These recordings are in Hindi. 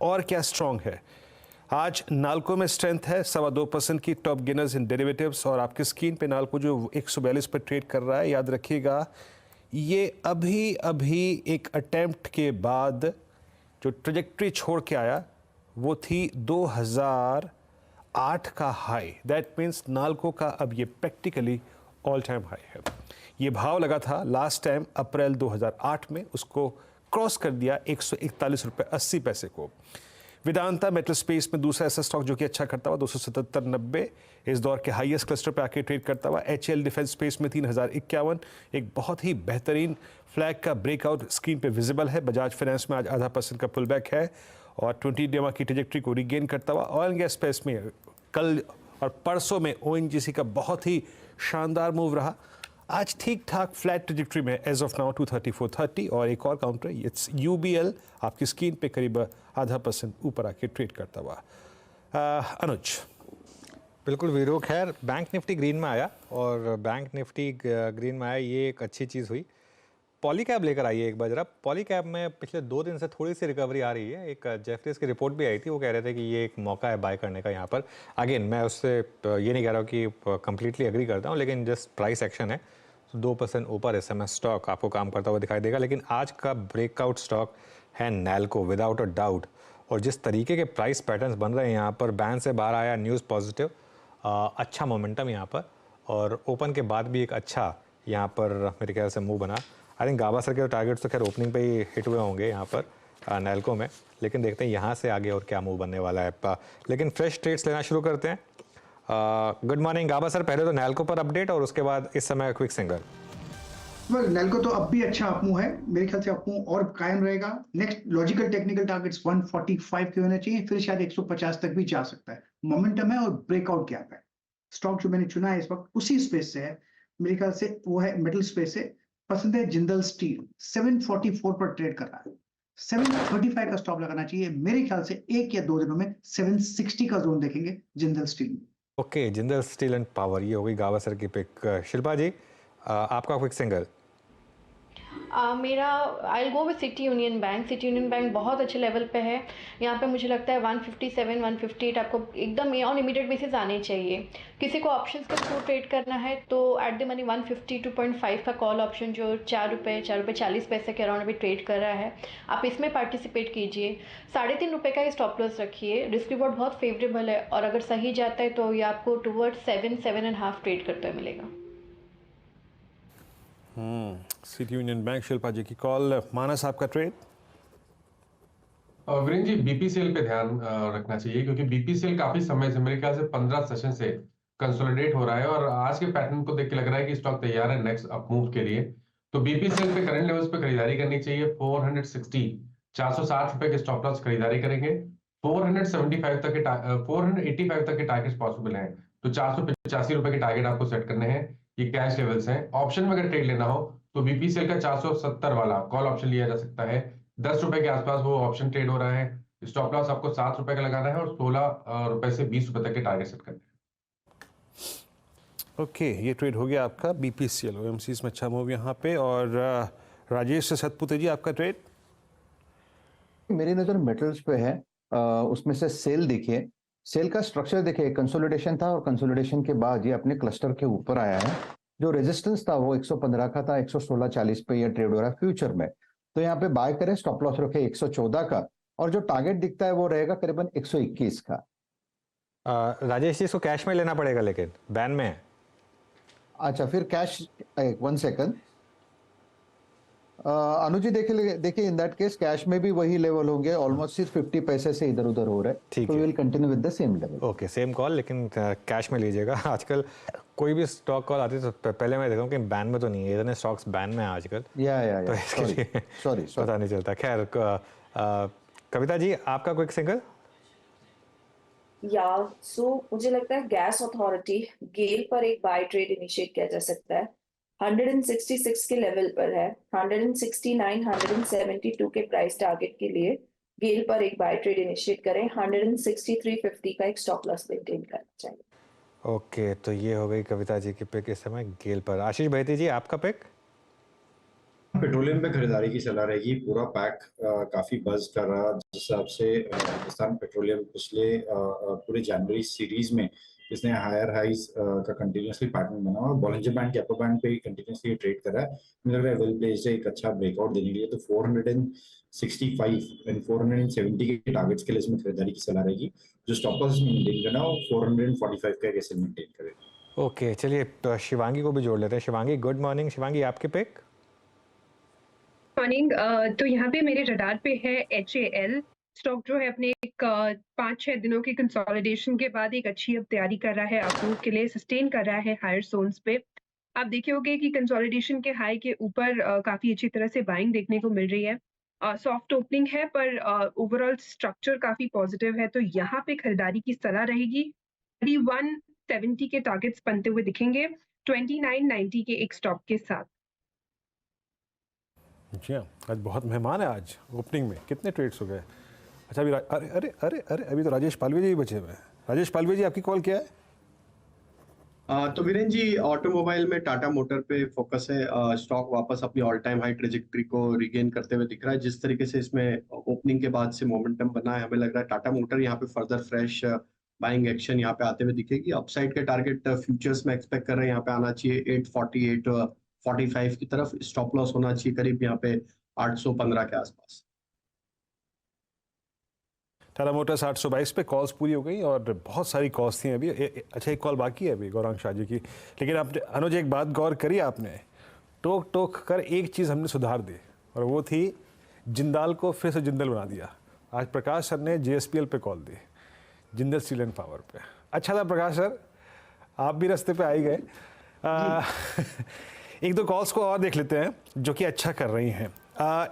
और क्या स्ट्रॉन्ग है। आज नाल्को में स्ट्रेंथ है 2.25% की, टॉप गेनर्स इन डेरिवेटिव्स, और आपकी स्क्रीन पे नाल्को जो 142 पर ट्रेड कर रहा है, याद रखिएगा ये अभी अभी एक अटेम्प्ट के बाद जो ट्रेजेक्ट्री छोड़ के आया वो थी 2008 का हाई। दैट मीन्स नाल्को का अब ये प्रैक्टिकली ऑल टाइम हाई है। ये भाव लगा था लास्ट टाइम अप्रैल 2008 में, उसको क्रॉस कर दिया 141 रुपये 80 पैसे को। वेदांता मेटल स्पेस में दूसरा ऐसा स्टॉक जो कि अच्छा करता हुआ 277.90 इस दौर के हाईएस्ट क्लस्टर पे आके ट्रेड करता हुआ। HL डिफेंस स्पेस में 3051 एक बहुत ही बेहतरीन फ्लैग का ब्रेकआउट स्क्रीन पे विजिबल है। बजाज फाइनेंस में आज 0.5% का पुल बैक है और 20 डेमा की ट्रेजेक्ट्री को रिगेन करता हुआ। ऑयल एंड गैस स्पेस में कल और परसों में ONGC का बहुत ही शानदार मूव रहा। आज ठीक ठाक फ्लैट ट्रेजेक्ट्री में एज ऑफ नाउ 234.30। और एक और काउंटर इट्स UBL आपकी स्क्रीन पे करीब 0.5% ऊपर आके ट्रेड करता हुआ। अनुज। बिल्कुल वीरू, खैर बैंक निफ्टी ग्रीन में आया और बैंक निफ्टी ग्रीन में आया, ये एक अच्छी चीज़ हुई। पॉलीकैब लेकर आइए एक बार जरा। पॉलीकैब में पिछले 2 दिन से थोड़ी सी रिकवरी आ रही है। एक जेफरीज की रिपोर्ट भी आई थी, वो कह रहे थे कि ये एक मौका है बाय करने का यहाँ पर। अगेन मैं उससे ये नहीं कह रहा हूँ कि कंप्लीटली एग्री करता हूँ, लेकिन जस्ट प्राइस एक्शन है, 2% ऊपर इस समय स्टॉक आपको काम करता हुआ दिखाई देगा। लेकिन आज का ब्रेकआउट स्टॉक है नैल्को विदाउट अ डाउट, और जिस तरीके के प्राइस पैटर्न्स बन रहे हैं यहाँ पर, बैंड से बाहर आया, न्यूज़ पॉजिटिव, अच्छा मोमेंटम यहाँ पर, और ओपन के बाद भी एक अच्छा यहाँ पर मेरे ख्याल से मूव बना। आई थिंक गाभासर के टारगेट्स तो खैर ओपनिंग पे ही हिट हुए होंगे यहाँ पर नैल्को में, लेकिन देखते हैं यहाँ से आगे और क्या मूव बनने वाला है। लेकिन फ्रेश ट्रेड्स लेना शुरू करते हैं। गुड मॉर्निंग गाभासर, पहले तो नैल्को पर अपडेट और उसके बाद इस समय क्विक सिंगल। नैल्को तो अब भी अच्छा अपमूव है, मेरे ख्याल से अपमूव और कायम रहेगा। नेक्स्ट लॉजिकल टेक्निकल टारगेट्स 145 के होने चाहिए, फिर शायद 150 तक भी जा सकता है। मोमेंटम है और ब्रेकआउट गैप है। स्टॉक जो मैंने चुना है इस वक्त उसी स्पेस से है, मेरे ख्याल से वो है मिडिल स्पेस से। पसंद है जिंदल स्टील, 744 पर ट्रेड कर रहा है। 735 का स्टॉप लगाना चाहिए। मेरे ख्याल से 1 या 2 दिनों में 760 का जोन देखेंगे जिंदल स्टील में। Okay, Jindal steel and power, ये हो गई गाभासर की पिक। शिल्पा जी, आपका क्विक सिंगल। मेरा I go with City Union Bank. City Union Bank बहुत अच्छे लेवल पे है। यहाँ पे मुझे लगता है 157 158 आपको एकदम ऑन इमीडिएट बेसिस आने चाहिए। किसी को ऑप्शंस के थ्रू ट्रेड करना है तो एट द मनी 152.5 का कॉल ऑप्शन जो 4 रुपये 40 पैसे के अराउंड अभी ट्रेड कर रहा है, आप इसमें पार्टिसिपेट कीजिए। 3.5 रुपये का ही स्टॉप लॉस रखिए। रिस्क रिवॉर्ड बहुत फेवरेबल है और अगर सही जाता है तो ये आपको टूवर्ड 7.5 ट्रेड करते हुए मिलेगा। सिटी यूनियन बैंक, शिल्पा जी की कॉल। मानस आपका ट्रेड? वीरेंद्र जी, बीपीसीएल पे ध्यान रखना चाहिए, क्योंकि बीपीसीएल काफी समय से, मेरे ख्याल से 15 सेशन से कंसोलिडेट हो रहा है और आज के पैटर्न को देख के लग रहा है कि स्टॉक तैयार है नेक्स्ट अपमूव के लिए। तो बीपीसीएल पे करंट लेवल्स पे खरीदारी करनी चाहिए। 460 रुपए के स्टॉप लॉस खरीदारी करेंगे। 485 तक के 485 तक के टारगेट्स पॉसिबल हैं, तो 485 रुपए के टारगेट आपको सेट करने हैं। ये कैश लेवल्स हैं। ऑप्शन में अगर ट्रेड लेना हो तो बीपीसीएल का 470 वाला कॉल ऑप्शन लिया जा सकता है। 10 रुपए के आसपास वो ऑप्शन ट्रेड हो रहा है। स्टॉप लॉस आपको 7 रुपए का लगाना है और 16 रुपए से 20 रुपए तक के टारगेट सेट करने हैं। ओके, ये ट्रेड हो गया आपका बीपीसीएल। ओएमसीज में अच्छा मूव यहाँ पे। और राजेश सतपुते जी, आपका ट्रेड? मेरी नजर मेटल्स पे है। उसमें से सेल देखिए, सेल का स्ट्रक्चर देखिए, कंसोलिडेशन था और कंसोलिडेशन के बाद ये अपने क्लस्टर के ऊपर आया है। जो रेजिस्टेंस था वो 115 का था, 116.40 पे ये ट्रेड हो रहा है फ्यूचर में। तो यहाँ पे बाय करें, स्टॉप लॉस रखे 114 का, और जो टारगेट दिखता है वो रहेगा करीबन 121 का। राजेश जी, इसको कैश में लेना पड़ेगा, लेकिन बैन में है। अच्छा, फिर कैश, 1 सेकंड। अनुज जी देखिए इन दैट केस कैश में भी वही लेवल होंगे, ऑलमोस्ट सिर्फ 50 पैसे से इधर उधर हो रहा है। ठीक तो है, will continue with the same level. Okay, same call, लेकिन कैश में लीजिएगा। आजकल कोई भी स्टॉक कॉल आती है तो पहले मैं देखता हूँ कि बैन में तो नहीं है, इतने स्टॉक्स बैन में है आजकल। या तो इसके लिए सॉरी पता नहीं चलता। खैर, कविता जी, आपका क्विक सिंगल। मुझे लगता है गैस अथॉरिटी गेल पर एक बाय ट्रेड इनिशिएट किया जा सकता है। 166 के लेवल पर है। 169 172 के प्राइस टारगेट के लिए गेल पर एक बाय ट्रेड इनिशिएट करें। 163.50 का एक स्टॉप लॉस मेंटेन करना चाहिए। ओके, तो ये हो गई कविता जी की पिक इस समय गेल पर। आशीष भाईती जी, आपका पिक? पेट्रोलियम पे खरीदारी की सलाह रहेगी। पूरा पैक काफी बज कर रहा, जिस हिसाब से हिंदुस्तान पेट्रोलियम पिछले पूरे जनवरी सीरीज में इसने हायर हाइज का कंटिन्यूसली पैटर्न बना और बॉलिंजर बैंड के अपर बैंड पे कंटिन्यूसली ट्रेड कर रहा है। मुझे लग रहा है वेल प्लेस्ड है एक अच्छा ब्रेकआउट देने के लिए। तो 465 एंड 470 के टारगेट्स के लिए इसमें खरीदारी की सलाह रहेगी। जो स्टॉप लॉस में मेंटेन करना हो 445 का कैसे मेंटेन करें। ओके, चलिए तो शिवांगी को भी जोड़ लेते हैं। Shivangi, good morning. शिवांगी, आपके पिक? मॉर्निंग। तो यहाँ पे मेरे रडार पे है HAL स्टॉक, जो है अपने एक 5-6 दिनों के कंसोलिडेशन के बाद एक अच्छी अब तैयारी कर रहा है अप्रूव के लिए, सस्टेन कर रहा है हायर जोन्स पे। आप देखे होंगे कि कंसोलिडेशन के हाई के ऊपर काफी अच्छी तरह से बाइंग देखने को मिल रही है। सॉफ्ट ओपनिंग है पर ओवरऑल स्ट्रक्चर काफी पॉजिटिव है, तो यहाँ पे खरीदारी की सलाह रहेगी। 3170 के टारगेट्स बनते हुए दिखेंगे 2990 के एक स्टॉप के साथ। जी हाँ, आज बहुत मेहमान है। आज ओपनिंग में कितने ट्रेड्स हो गए। अच्छा अभी अरे अरे अरे अरे अभी तो राजेश पालवे जी बचे हुए हैं। राजेश पालवे जी, आपकी कॉल क्या है? तो वीरेन जी, ऑटोमोबाइल में टाटा मोटर पे फोकस है। स्टॉक वापस अपनी ऑल टाइम हाई ट्रेजेक्टरी को रिगेन करते हुए दिख रहा है। जिस तरीके से इसमें ओपनिंग के बाद से मोमेंटम बना है, हमें लग रहा है टाटा मोटर यहाँ पे फर्दर फ्रेश बाइंग एक्शन यहाँ पे आते हुए दिखेगी। अपसाइड के टारगेट फ्यूचर्स में एक्सपेक्ट कर रहे हैं यहाँ पे आना चाहिए 848 45 की तरफ। स्टॉप लॉस होना चाहिए करीब यहाँ पे 815 के आसपास। टाटा मोटर्स 822 पे कॉल्स पूरी हो गई और बहुत सारी कॉल्स थी अभी। अच्छा, एक कॉल बाकी है अभी गौरांग शाह जी की। लेकिन आपने अनुज एक बात गौर करी आपने, टोक टोक कर एक चीज़ हमने सुधार दी और वो थी जिंदाल को फिर से जिंदल बना दिया। आज प्रकाश सर ने JSPL पे call the, Jindal steel and power पे। अच्छा था प्रकाश सर, आप भी रास्ते पे आ ही गए। एक दो कॉल्स को और देख लेते हैं जो कि अच्छा कर रही हैं।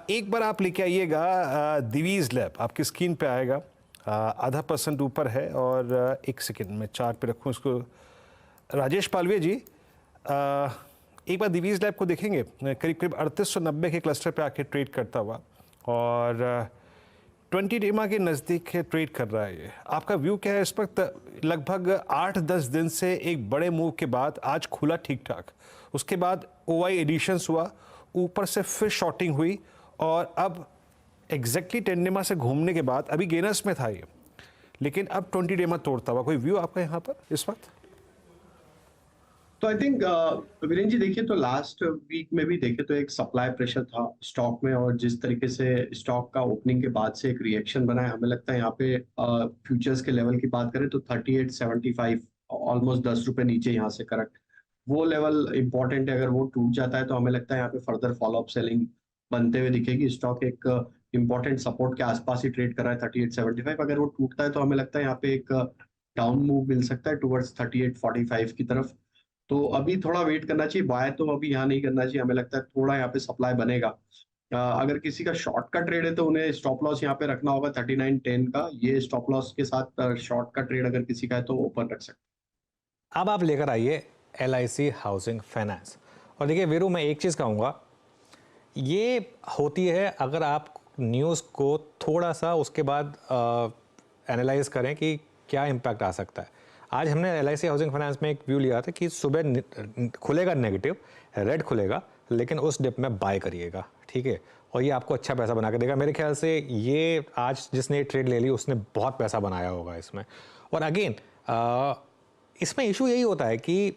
एक बार आप लेके आइएगा दिवीज लैब, आपकी स्क्रीन पे आएगा। आधा % ऊपर है और एक सेकंड में चार्ट पे रखूँ इसको। राजेश पालवे जी, एक बार दिवीज लैब को देखेंगे। करीब करीब 3890 के क्लस्टर पे आके ट्रेड करता हुआ और 20 डेमा के नज़दीक ट्रेड कर रहा है। ये आपका व्यू क्या है इस वक्त? लगभग 8-10 दिन से एक बड़े मूव के बाद आज खुला ठीक ठाक, उसके बाद OI एडिशंस हुआ, ऊपर से फिर शॉर्टिंग हुई और अब एग्जैक्टली 10 डेमा से घूमने के बाद अभी गेनर्स में था ये, लेकिन अब 20 डेमा तोड़ता हुआ। कोई व्यू आपका यहाँ पर इस वक्त? तो आई थिंक वीरेन जी, देखिए तो लास्ट वीक में भी देखे तो एक सप्लाई प्रेशर था स्टॉक में, और जिस तरीके से स्टॉक का ओपनिंग के बाद से एक रिएक्शन बना है, हमें लगता है यहाँ पे फ्यूचर्स के लेवल की बात करें तो 3875 ऑलमोस्ट 10 रुपए नीचे यहाँ से करेक्ट, वो लेवल इंपॉर्टेंट है। अगर वो टूट जाता है तो हमें लगता है यहाँ पे फर्दर फॉलोअप सेलिंग बनते हुए दिखेगी। स्टॉक एक इंपॉर्टेंट सपोर्ट के आसपास ही ट्रेड कर रहा है 3875। अगर वो टूटता है तो हमें लगता है यहाँ पे एक डाउन मूव मिल सकता है टुवर्ड्स 3845 की तरफ। तो अभी थोड़ा वेट करना चाहिए, बाय तो अभी यहाँ नहीं करना चाहिए। हमें लगता है थोड़ा यहाँ पे सप्लाई बनेगा। अगर किसी का शॉर्ट का ट्रेड है तो उन्हें स्टॉप लॉस यहाँ पे रखना होगा 3910 का। ये स्टॉप लॉस के साथ शॉर्ट का ट्रेड अगर किसी का है तो ओपन रख सकते। अब आप लेकर आइए LIC हाउसिंग फाइनेंस। और देखिए वीरू, मैं एक चीज़ कहूँगा, ये होती है अगर आप न्यूज़ को थोड़ा सा उसके बाद एनालाइज करें कि क्या इम्पैक्ट आ सकता है। आज हमने LIC हाउसिंग फाइनेंस में एक व्यू लिया था कि सुबह खुलेगा नेगेटिव, रेड खुलेगा, लेकिन उस डिप में बाय करिएगा, ठीक है, और ये आपको अच्छा पैसा बना के देगा। मेरे ख्याल से ये आज जिसने ट्रेड ले ली उसने बहुत पैसा बनाया होगा इसमें। और अगेन इसमें इशू यही होता है कि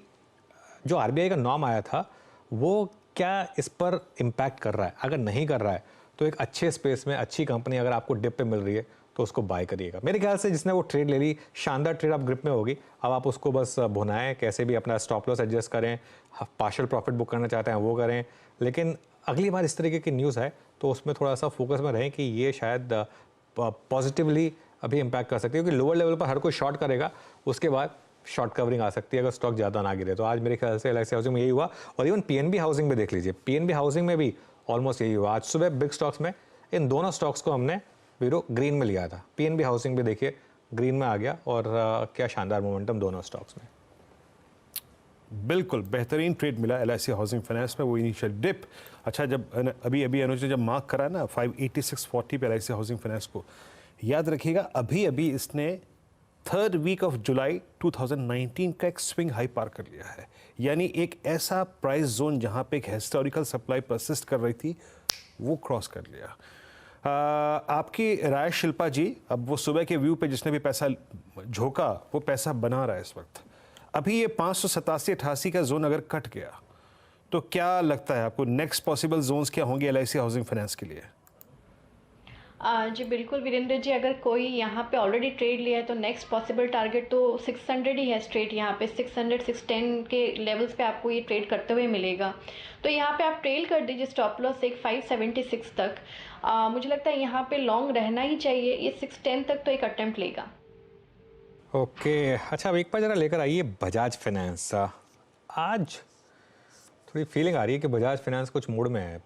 जो RBI का नॉर्म आया था वो क्या इस पर इम्पैक्ट कर रहा है। अगर नहीं कर रहा है तो एक अच्छे स्पेस में अच्छी कंपनी अगर आपको डिप पे मिल रही है तो उसको बाय करिएगा। मेरे ख्याल से जिसने वो ट्रेड ले ली, शानदार ट्रेड आप ग्रिप में होगी। अब आप उसको बस भुनाएं, कैसे भी अपना स्टॉप लॉस एडजस्ट करें, पार्शियल प्रॉफिट बुक करना चाहते हैं वो करें। लेकिन अगली बार इस तरीके की न्यूज़ है तो उसमें थोड़ा सा फोकस में रहें कि ये शायद पॉजिटिवली अभी इम्पैक्ट कर सकती है, क्योंकि लोअर लेवल पर हर कोई शॉर्ट करेगा, उसके बाद शॉर्ट कवरिंग आ सकती है अगर स्टॉक ज़्यादा ना गिरे। तो आज मेरे ख्याल से LIC हाउसिंग में यही हुआ। और इवन PNB हाउसिंग में देख लीजिए, PNB हाउसिंग में भी ऑलमोस्ट यही हुआ। आज सुबह बिग स्टॉक्स में इन दोनों स्टॉक्स को हमने वीरो ग्रीन में लिया था। PNB हाउसिंग भी देखिए ग्रीन में आ गया और क्या शानदार मोमेंटम दोनों स्टॉक्स में। बिल्कुल बेहतरीन ट्रेड मिला LIC हाउसिंग फाइनेंस में। वो इनिशियल डिप, अच्छा जब अभी अनुज ने जब मार्क करा ना 586.40 पे LIC हाउसिंग फाइनेंस को, याद रखिएगा अभी इसने थर्ड वीक ऑफ जुलाई 2019 का एक स्विंग हाई पार कर लिया है, यानी एक ऐसा प्राइस जोन जहां पे एक हिस्टोरिकल सप्लाई परसिस्ट कर रही थी वो क्रॉस कर लिया। आपकी राय शिल्पा जी, अब वो सुबह के व्यू पे जिसने भी पैसा झोंका वो पैसा बना रहा है इस वक्त। अभी ये 587-88 का जोन अगर कट गया तो क्या लगता है आपको नेक्स्ट पॉसिबल जोन्स क्या होंगे LIC हाउसिंग फाइनेंस के लिए? जी बिल्कुल वीरेंद्र जी, अगर कोई यहाँ पे ऑलरेडी ट्रेड लिया है तो नेक्स्ट पॉसिबल टारगेट तो 600 ही है स्ट्रेट। यहाँ पे 600-610 के लेवल्स पे आपको ये ट्रेड करते हुए मिलेगा। तो यहाँ पे आप ट्रेल कर दीजिए स्टॉप लॉस एक 576 तक। मुझे लगता है यहाँ पे लॉन्ग रहना ही चाहिए। ये 610 तक तो एक अटेम्प्ट लेगा। ओके, अच्छा अब एक बार जरा लेकर आइए बजाज फाइनेंस। आज थोड़ी फीलिंग आ रही है कि बजाज फाइनेंस कुछ मूड में है।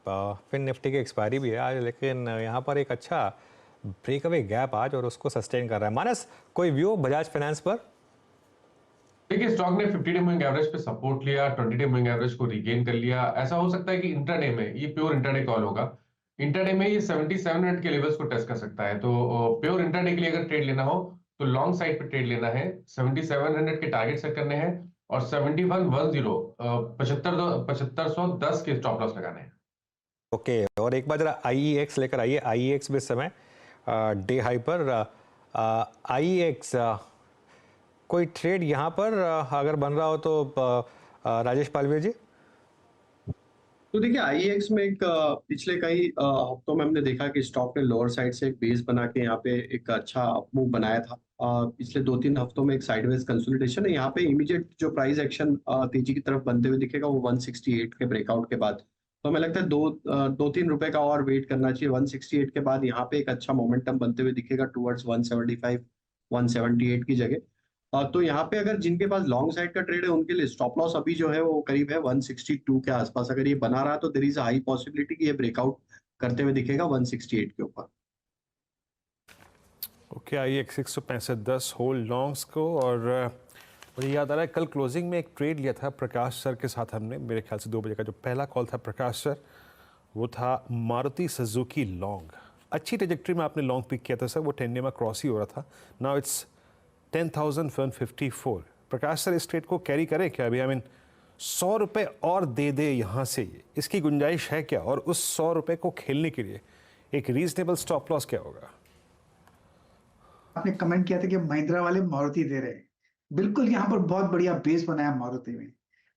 फिर निफ्टी की एक्सपायरी भी है आज, लेकिन यहाँ पर एक अच्छा ब्रेकअवे गैप आज और उसको सस्टेन कर रहा है। मानस, कोई व्यू बजाज फाइनेंस पर? देखिए, स्टॉक ने 50 डे मूविंग एवरेज पे सपोर्ट लिया, 20 डे मूविंग एवरेज को रिगेन कर लिया। ऐसा हो सकता है कि इंट्राडे में, ये प्योर इंट्राडे कॉल होगा, इंट्राडे में ये 7700 के लेवल्स को टेस्ट कर सकता है। तो प्योर इंट्राडे के लिए अगर ट्रेड लेना हो तो लॉन्ग साइड पे ट्रेड लेना है। 7700 के टारगेट सेट करने हैं और 7510 के स्टॉप लॉस लगाने हैं। ओके, और एक बार जरा IEX लेकर आइए। IEX भी इस समय डे हाई पर। IEX कोई ट्रेड यहाँ पर अगर बन रहा हो तो राजेश पालवीर जी? तो देखिए, IEX में एक पिछले कई हफ्तों में हमने देखा कि स्टॉक ने लोअर साइड से एक बेस बना के यहाँ पे एक अच्छा अपमूव बनाया था। पिछले 2-3 हफ्तों में एक साइडवेज कंसोलिडेशन है। यहाँ पे इमीडिएट जो प्राइस एक्शन तेजी की तरफ बनते हुए दिखेगा वो 168 के ब्रेकआउट के बाद। तो हमें लगता है 2-3 रुपए का और वेट करना चाहिए। 168 के बाद यहाँ पे एक अच्छा मोमेंटम बनते हुए दिखेगा टुवर्ड्स 175, 178 की जगह। तो यहाँ पे अगर जिनके पास लॉन्ग साइड का ट्रेड है उनके लिए स्टॉप लॉस अभी जो है वो करीब है 162 के आसपास। अगर ये बना रहा तो there is a high possibility कि ये ब्रेकआउट करते हुए दिखेगा 168 के ऊपर। ओके, IEX 165.10 होल्ड लॉन्ग्स को। और मुझे याद आ रहा है कल क्लोजिंग में एक ट्रेड लिया था प्रकाश सर के साथ हमने, मेरे ख्याल से 2 बजे का जो पहला कॉल था प्रकाश सर, वो था मारुति सुजुकी लॉन्ग। अच्छी ट्रेजेक्ट्री में आपने लॉन्ग पिक किया था सर, वो 10 में क्रॉस ही हो रहा था। Now it's 10,154। प्रकाश सर इस ट्रेड को कैरी करें क्या अभी? 100 रुपये और दे यहाँ से, इसकी गुंजाइश है क्या? और उस 100 रुपये को खेलने के लिए एक रीजनेबल स्टॉप लॉस क्या होगा? आपने कमेंट किया था कि महिंद्रा वाले मारुति दे रहे हैं। बिल्कुल, यहाँ पर बहुत बढ़िया बेस बनाया मारुति में,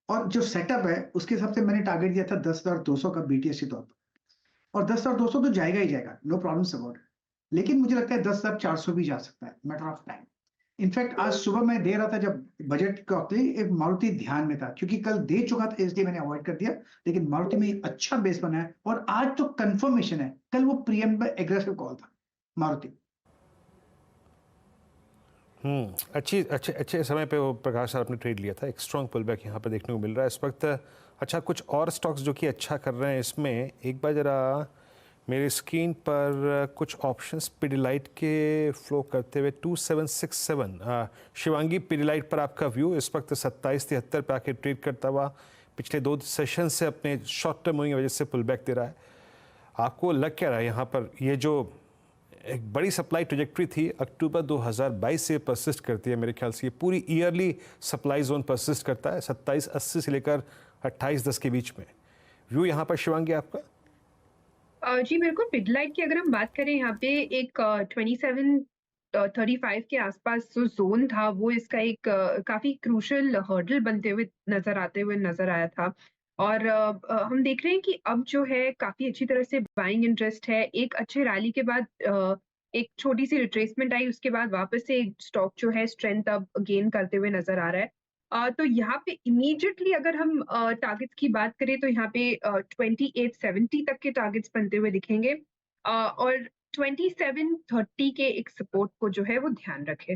और जो सेटअप है उसके हिसाब से मैंने टारगेट दिया था 10,200 का BTSC तौर पर, और 10,200 तो जाएगा ही जाएगा, नो प्रॉब्लम अबाउट। लेकिन मुझे लगता है 10,400 भी जा सकता है, मैटर ऑफ टाइम। इनफैक्ट आज सुबह मैं दे रहा था जब बजट का एक मारुति ध्यान में था, क्योंकि कल दे चुका था इसलिए मैंने अवॉइड कर दिया। लेकिन मारुति में एक अच्छा बेस बना है और आज तो कंफर्मेशन है, कल वो प्रीएम्बल एग्रेसिव कॉल था मारुति। अच्छे समय पे वो प्रकाश सर आपने ट्रेड लिया था। एक स्ट्रॉन्ग पुल बैक यहाँ पर देखने को मिल रहा है इस वक्त। अच्छा, कुछ और स्टॉक्स जो कि अच्छा कर रहे हैं इसमें, एक बार जरा मेरी स्क्रीन पर कुछ ऑप्शंस पिडिलाइट के फ्लो करते हुए 2767 शिवांगी पिडिलाइट पर आपका व्यू इस वक्त 2773 पे आके ट्रेड करता हुआ पिछले 2 सेशन से अपने शॉर्ट टर्म मूविंग की वजह से पुल बैक दे रहा है। आपको लग क्या रहा है यहाँ पर ये जो एक बड़ी सप्लाई ट्रेजेक्ट्री थी अक्टूबर 2022 से परसिस्ट करती है? मेरे ख्याल से ये पूरी ईयरली सप्लाई जोन परसिस्ट करता है 2780 से लेकर 2810 के बीच में। व्यू यहाँ पर शिवांगी आपका? जी बिल्कुल, पिडिलाइट की अगर हम बात करें यहाँ पे एक 2735 के आसपास जो जोन था वो इसका एक काफी क्रूशल हर्डल बनते हुए नजर आया था। और हम देख रहे हैं कि अब जो है काफी अच्छी तरह से बाइंग इंटरेस्ट है। एक अच्छे रैली के बाद एक छोटी सी रिट्रेसमेंट आई, उसके बाद वापस से स्टॉक जो है स्ट्रेंथ अब गेन करते हुए नजर आ रहा है। तो यहाँ पे इमीडिएटली अगर हम टारगेट्स की बात करें तो यहाँ पे 2870 तक के टारगेट्स बनते हुए दिखेंगे, और 2730 के एक सपोर्ट को जो है वो ध्यान रखें।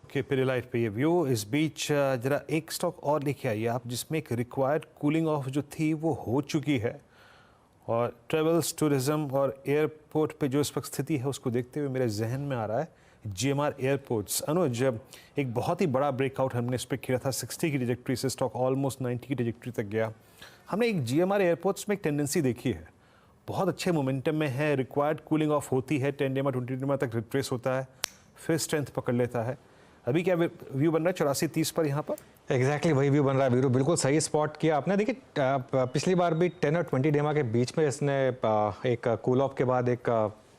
ओके, पिडिलाइट पे ये व्यू। इस बीच जरा एक स्टॉक और लेके आइए आप जिसमें एक रिक्वायर्ड कूलिंग ऑफ जो थी वो हो चुकी है, और ट्रेवल्स, टूरिज्म और एयरपोर्ट पे जो इस वक्त स्थिति है उसको देखते हुए मेरे जहन में आ रहा है GMR एयरपोर्ट्स। अनुज, एक बहुत ही बड़ा ब्रेकआउट हमने इस पर किया था 60 की ट्रेजेक्ट्री से, स्टॉक ऑलमोस्ट 90 की ट्रेजेक्ट्री तक गया। हमने एक GMR एयरपोर्ट्स में एक टेंडेंसी देखी है, बहुत अच्छे मोमेंटम में है, रिक्वायर्ड कूलिंग ऑफ होती है, 10 डेमा 20 डेमा तक रिट्रेस होता है, फिर स्ट्रेंथ पकड़ लेता है। अभी क्या व्यू बन रहा है 84-30 पर यहाँ पर? एग्जैक्टली वही व्यू बन रहा है वीरू, बिल्कुल सही स्पॉट किया आपने। देखिए पिछली बार भी 10 और 20 डेमा के बीच में इसने एक कूल ऑफ के बाद एक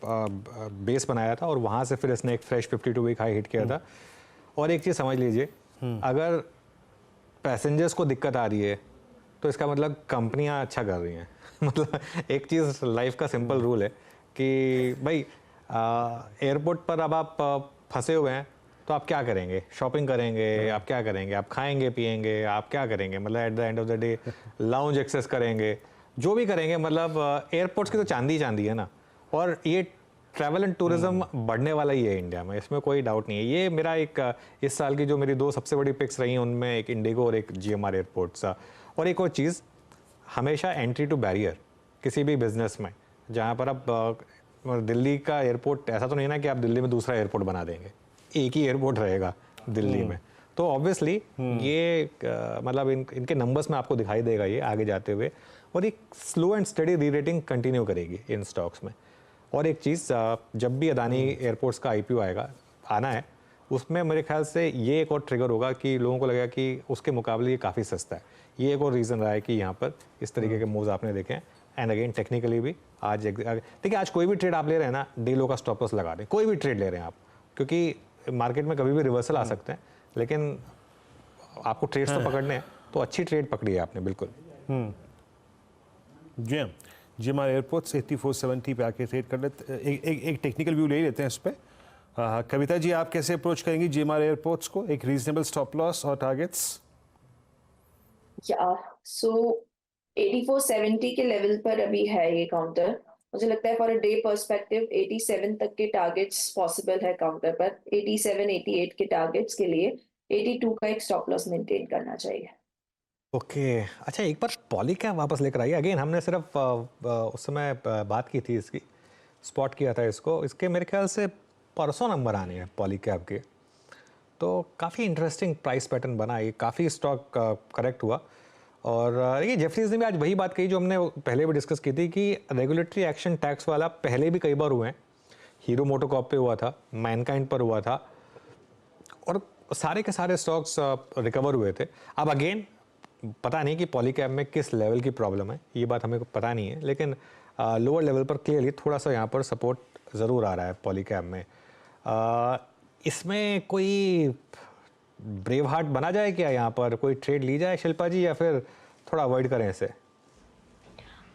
बेस बनाया था और वहाँ से फिर इसने एक फ्रेश 52 वीक हाई हिट किया था। और एक चीज़ समझ लीजिए, अगर पैसेंजर्स को दिक्कत आ रही है तो इसका मतलब कंपनियां अच्छा कर रही हैं। मतलब एक चीज़ लाइफ का सिंपल रूल है कि भाई एयरपोर्ट पर अब आप फंसे हुए हैं तो आप क्या करेंगे? शॉपिंग करेंगे, आप क्या करेंगे? आप खाएंगे पिएंगे, आप क्या करेंगे? मतलब at the end of the day lounge access करेंगे, जो भी करेंगे, मतलब एयरपोर्ट्स की तो चांदी चांदी है ना। और ये ट्रैवल एंड टूरिज्म बढ़ने वाला ही है इंडिया में, इसमें कोई डाउट नहीं है। ये मेरा एक इस साल की जो मेरी 2 सबसे बड़ी पिक्स रही हैं उनमें एक इंडिगो और एक GMR एयरपोर्ट्स। और एक और चीज़, हमेशा एंट्री टू बैरियर किसी भी बिजनेस में, जहाँ पर आप दिल्ली का एयरपोर्ट ऐसा तो नहीं ना कि आप दिल्ली में दूसरा एयरपोर्ट बना देंगे, एक ही एयरपोर्ट रहेगा दिल्ली में। तो ऑब्वियसली ये मतलब इनके नंबर्स में आपको दिखाई देगा ये आगे जाते हुए, और एक स्लो एंड स्टडी री रेटिंग कंटिन्यू करेगी इन स्टॉक्स में। और एक चीज़, जब भी अदानी एयरपोर्ट्स का IPO आना है, उसमें मेरे ख्याल से ये एक और ट्रिगर होगा कि लोगों को लगेगा कि उसके मुकाबले ये काफ़ी सस्ता है। ये एक और रीज़न रहा है कि यहाँ पर इस तरीके के मूव्स आपने देखे हैं। एंड अगेन टेक्निकली भी आज देखिए, आज कोई भी ट्रेड आप ले रहे हैं ना, डे लो का स्टॉप लॉस लगा दें, कोई भी ट्रेड ले रहे हैं आप, क्योंकि मार्केट में कभी भी रिवर्सल आ सकते हैं, लेकिन आपको ट्रेड्स तो पकड़ने हैं, तो अच्छी ट्रेड पकड़ी है आपने बिल्कुल। जी, GMR एयरपोर्ट्स 8470 पे आके ट्रेड कर लेते। एक टेक्निकल व्यू ले लेते हैं इस पर। कविता जी, आप कैसे अप्रोच करेंगी GMR एयरपोर्ट्स को? एक रीजनेबल स्टॉप लॉस और टारगेट्स? सो 8470 के लेवल पर अभी है ये काउंटर। मुझे लगता है फॉर अ डे पर्सपेक्टिव 87 तक के टारगेट्स पॉसिबल है काउंटर पर। 87 88 के टारगेट्स के लिए 82 का एक स्टॉप लॉस मेंटेन करना चाहिए। ओके अच्छा, एक बार पॉलीकैब वापस लेकर आइए। अगेन हमने सिर्फ उस समय बात की थी, इसकी स्पॉट किया था इसको। इसके मेरे ख्याल से परसों नंबर आने हैं पॉलीकैब के, तो काफ़ी इंटरेस्टिंग प्राइस पैटर्न बना। ये काफ़ी स्टॉक करेक्ट हुआ। और ये जेफरीज ने भी आज वही बात कही जो हमने पहले भी डिस्कस की थी कि रेगुलेटरी एक्शन टैक्स वाला पहले भी कई बार हुए हैं। हीरो मोटोकॉर्प पे हुआ था, मैनकाइंड पर हुआ था, और सारे के सारे स्टॉक्स रिकवर हुए थे। अब अगेन पता नहीं कि पॉलीकैब में किस लेवल की प्रॉब्लम है, ये बात हमें पता नहीं है, लेकिन लोअर लेवल पर क्लियरली थोड़ा सा यहाँ पर सपोर्ट ज़रूर आ रहा है पॉलीकैब में। इसमें कोई ब्रेव हार्ट बना जाए क्या? यहाँ पर कोई ट्रेड ली जाए शिल्पा जी, या फिर थोड़ा अवॉइड करें इसे?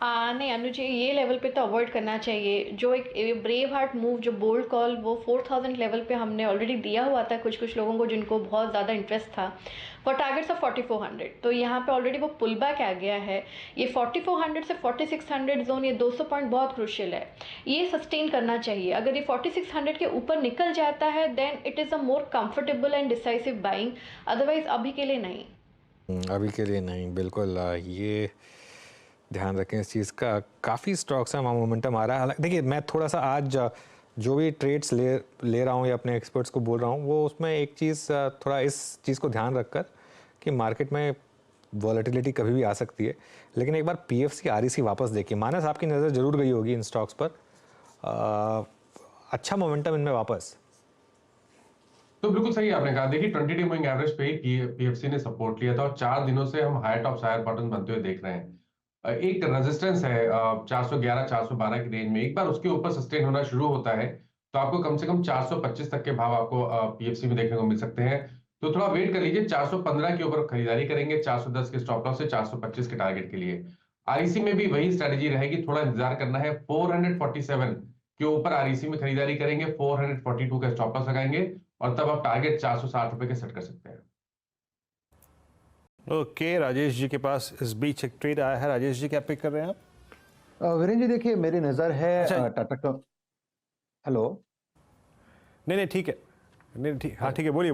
नहीं अनुज जी, ये लेवल पे तो अवॉइड करना चाहिए। जो एक ब्रेव हार्ट मूव, जो बोल्ड कॉल, वो 4000 लेवल पे हमने ऑलरेडी दिया हुआ था कुछ लोगों को जिनको बहुत ज़्यादा इंटरेस्ट था, फॉर टारगेट्स ऑफ 4400। तो यहाँ पे ऑलरेडी वो पुल बैक आ गया है। ये 4400 से 4600 जोन, ये 200 पॉइंट बहुत क्रूशियल है, ये सस्टेन करना चाहिए। अगर ये 4600 के ऊपर निकल जाता है then it is a more comfortable and decisive buying, otherwise अभी के लिए नहीं। अभी के लिए नहीं, बिल्कुल ये ध्यान रखें इस चीज़ का। काफ़ी स्टॉक्स हैं, मोमेंटम आ रहा है। देखिए मैं थोड़ा सा आज जो भी ट्रेड्स ले रहा हूँ या अपने एक्सपर्ट्स को बोल रहा हूँ, वो उसमें एक चीज़ थोड़ा इस चीज़ को ध्यान रखकर कि मार्केट में वॉलेटिलिटी कभी भी आ सकती है, लेकिन एक बार PFC REC वापस देखिए। मानस आपकी नज़र जरूर गई होगी इन स्टॉक्स पर, अच्छा मोमेंटम इनमें वापस। तो बिल्कुल सही आपने कहा। देखिए 20 डे मूविंग एवरेज पे ही PFC ने सपोर्ट लिया था और 4 दिनों से हम हायर टॉप हायर बॉटम बनते हुए देख रहे हैं। एक रेजिस्टेंस है 411 412 की रेंज में। एक बार उसके ऊपर सस्टेन होना शुरू होता है तो आपको कम से कम 425 तक के भाव आपको PFC में देखने को मिल सकते हैं। तो थोड़ा वेट कर लीजिए, 415 के ऊपर खरीदारी करेंगे, 410 के स्टॉप लॉस से 425 के टारगेट के लिए। REC में भी वही स्ट्रेटेजी रहेगी, थोड़ा इंतजार करना है। 447 के ऊपर REC में खरीदारी करेंगे, 442 का स्टॉप लॉस लगाएंगे और तब आप टारगेट 460 रुपए के सेट कर सकते हैं। ओके, राजेश जी के पास इस बीच एक ट्रेड आया है। राजेश जी क्या पिक कर रहे हैं आप? वीरेंद्र जी देखिए, मेरी नजर है टाटा का। हेलो, नहीं ठीक है, नहीं ठीक, हाँ ठीक है, बोलिए।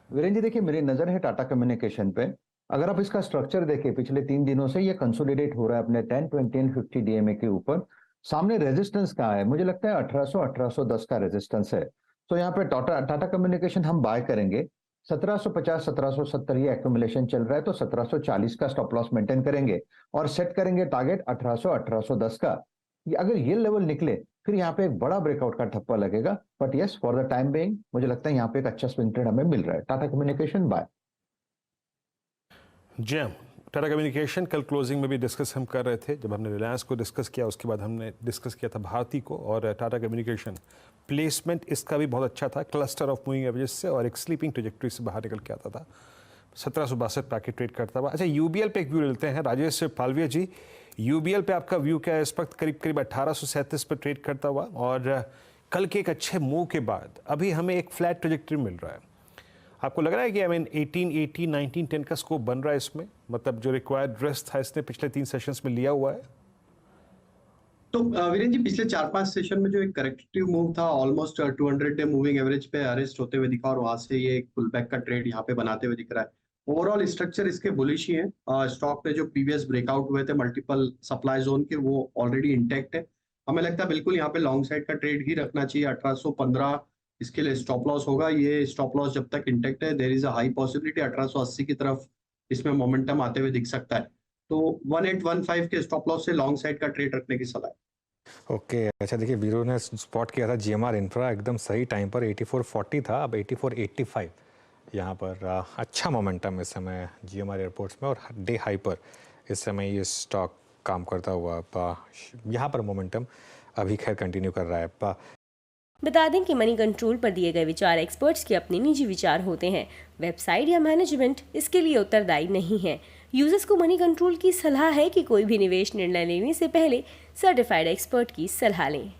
वीरेंद्र जी देखिए, मेरी नजर है टाटा कम्युनिकेशन पे। अगर आप इसका स्ट्रक्चर देखें, पिछले 3 दिनों से ये कंसोलिडेट हो रहा है अपने 10, 20 एंड 50 DMA के ऊपर। सामने रेजिस्टेंस कहाँ है? मुझे लगता है 1800 1810 का रेजिस्टेंस है। तो यहाँ पे टाटा कम्युनिकेशन हम बाय करेंगे। 1750 1770 ये एक्यूमुलेशन चल रहा है, तो 1740 का स्टॉप लॉस मेंटेन करेंगे और सेट करेंगे टारगेट 1800 1810 का। अगर ये लेवल निकले फिर यहाँ पे एक बड़ा ब्रेकआउट का ठप्पा लगेगा, but yes for the time being मुझे लगता है यहाँ पे एक अच्छा स्विंग ट्रेड हमें मिल रहा है। Tata communication bye. Jam Tata communication कल क्लोजिंग में भी डिस्कस हम कर रहे थे, जब हमने रिलायंस को डिस्कस किया उसके बाद हमने डिस्कस किया था भारती को, और टाटा कम्युनिकेशन प्लेसमेंट इसका भी बहुत अच्छा था, क्लस्टर ऑफ मूविंग एवरेज से और एक स्लीपिंग ट्रेजेक्टरी से बाहर निकल के आता था, 1762 पैकेट ट्रेड करता हुआ। अच्छा, यूबीएल पे एक व्यू लेते हैं राजेश पालविया जी। यूबीएल पे आपका व्यू क्या है? इस वक्त करीब करीब 1837 पर ट्रेड करता हुआ, और कल के एक अच्छे मूव के बाद अभी हमें एक फ्लैट ट्रेजेक्टरी मिल रहा है। आपको लग रहा है कि 1880 1910 का स्कोप बन रहा है इसमें? मतलब जो रिक्वायर्ड रेस्ट था इसने पिछले 3 सेशंस में लिया हुआ है। तो वीरेंद्र जी, पिछले 4-5 सेशन में जो एक करेक्टिव मूव था ऑलमोस्ट 200 डे मूविंग एवरेज पे अरेस्ट होते हुए दिखा, और वहां से ये एक पुल बैक का ट्रेड यहाँ पे बनाते हुए दिख रहा है। ओवरऑल स्ट्रक्चर इसके बुलिश ही है। स्टॉक में जो प्रीवियस ब्रेकआउट हुए थे मल्टीपल सप्लाई जोन के, वो ऑलरेडी इंटैक्ट है। हमें लगता है बिल्कुल यहाँ पे लॉन्ग साइड का ट्रेड ही रखना चाहिए। 1815 इसके लिए स्टॉप लॉस होगा। ये स्टॉप लॉस जब तक इंटैक्ट है, there is a high possibility 1880 की तरफ इसमें मोमेंटम आते हुए दिख सकता है। तो 1815 के स्टॉप लॉस से लॉन्ग साइड का ट्रेड रखने की सलाह है। ओके अच्छा, देखिए वीरू ने स्पॉट किया था जीएमआर इंफ्रा एकदम सही टाइम पर, 8440 था, अब 8485 यहाँ पर अच्छा मोमेंटम इस समय जीएमआर एयरपोर्ट्स में, और डे हाई पर इस समय ये स्टॉक काम करता हुआ यहाँ पर मोमेंटम अभी खैर कंटिन्यू कर रहा है। बता दें कि मनी कंट्रोल पर दिए गए विचार एक्सपर्ट्स के अपने निजी विचार होते हैं। वेबसाइट या मैनेजमेंट इसके लिए उत्तरदायी नहीं है। यूजर्स को मनी कंट्रोल की सलाह है कि कोई भी निवेश निर्णय लेने से पहले सर्टिफाइड एक्सपर्ट की सलाह लें।